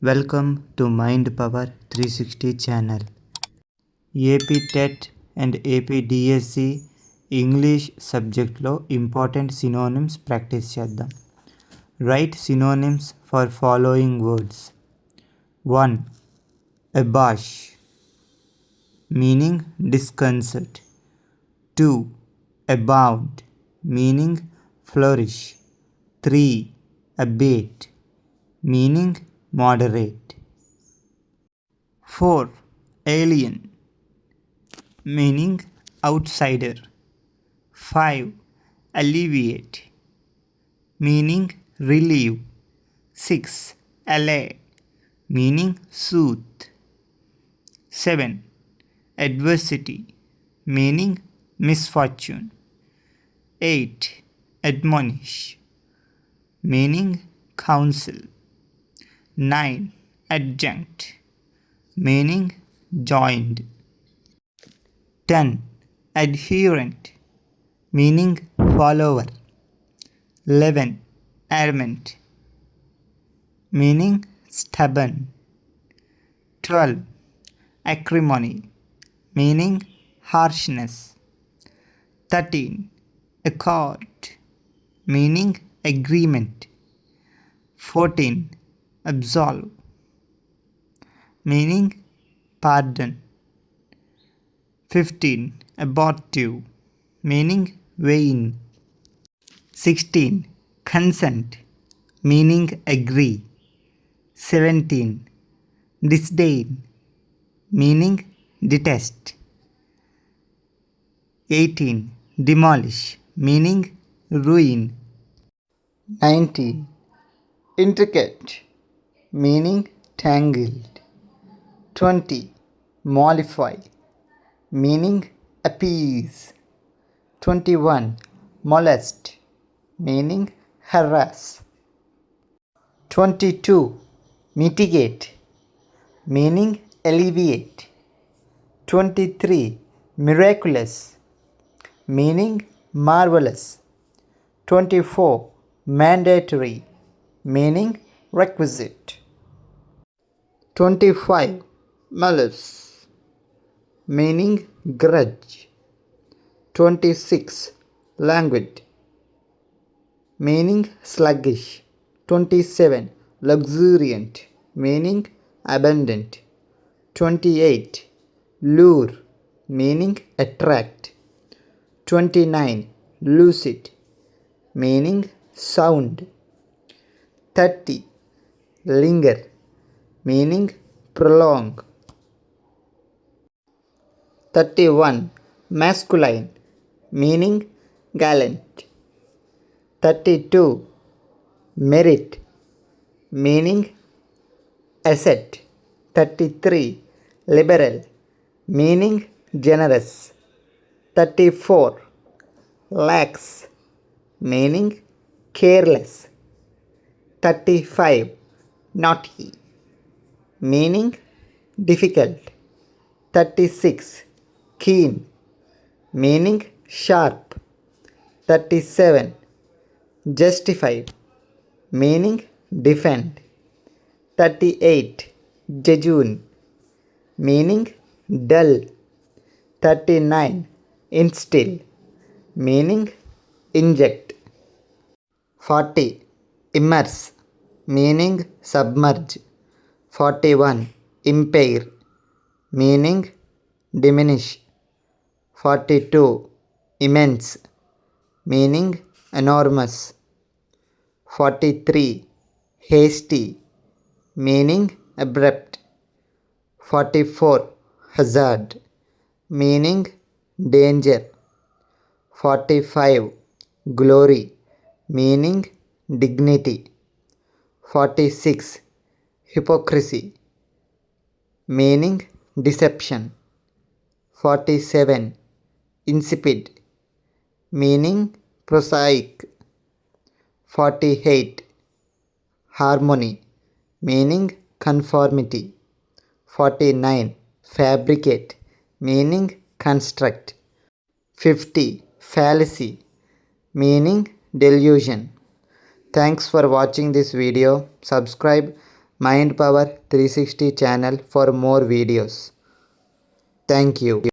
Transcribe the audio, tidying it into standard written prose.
Welcome to Mind Power 360 channel. AP TET and APDSC English subjectలో important synonyms practice చేద్దాం. Write synonyms for following words. 1. Abash meaning disconcert. 2. Abound meaning flourish. 3. Abate meaning moderate. 4. Alien meaning outsider. 5. Alleviate meaning relieve. 6. Allay meaning soothe. 7. Adversity meaning misfortune. 8. Admonish meaning counsel. 9. Adjunct meaning joined. 10. Adherent meaning follower. 11. Adamant meaning stubborn. 12. Acrimony meaning harshness. 13. Accord meaning agreement. 14. Absolve meaning pardon. 15. Abortive meaning vain. 16. Consent meaning agree. 17. Disdain meaning detest. 18. Demolish meaning ruin. 19. Intricate meaning tangled. 20. Mollify meaning appease. 21. Molest meaning harass. 22. Mitigate meaning alleviate. 23. Miraculous meaning marvelous. 24. Mandatory meaning requisite. 25. Malice meaning grudge. 26. Languid meaning sluggish. 27. Luxuriant meaning abundant. 28. Lure meaning attract. 29. Lucid meaning sound. 30. Linger meaning prolong. 31. Masculine meaning gallant. 32. Merit meaning asset. 33. Liberal meaning generous. 34. Lax meaning careless. 35. Naughty meaning difficult. 36. Keen meaning sharp. 37. Justify meaning defend. 38. Jejune meaning dull. 39. Instill meaning inject. 40. Immerse meaning submerge. 41. Impair meaning diminish. 42. Immense meaning enormous. 43. Hasty meaning abrupt. 44. Hazard meaning danger. 45. Glory meaning dignity. 46. Hypocrisy meaning deception. 47. Insipid meaning prosaic. 48. Harmony meaning conformity. 49. Fabricate meaning construct. 50. Fallacy meaning delusion. Thanks for watching this video. Subscribe Mind Power 360 channel for more videos. Thank you.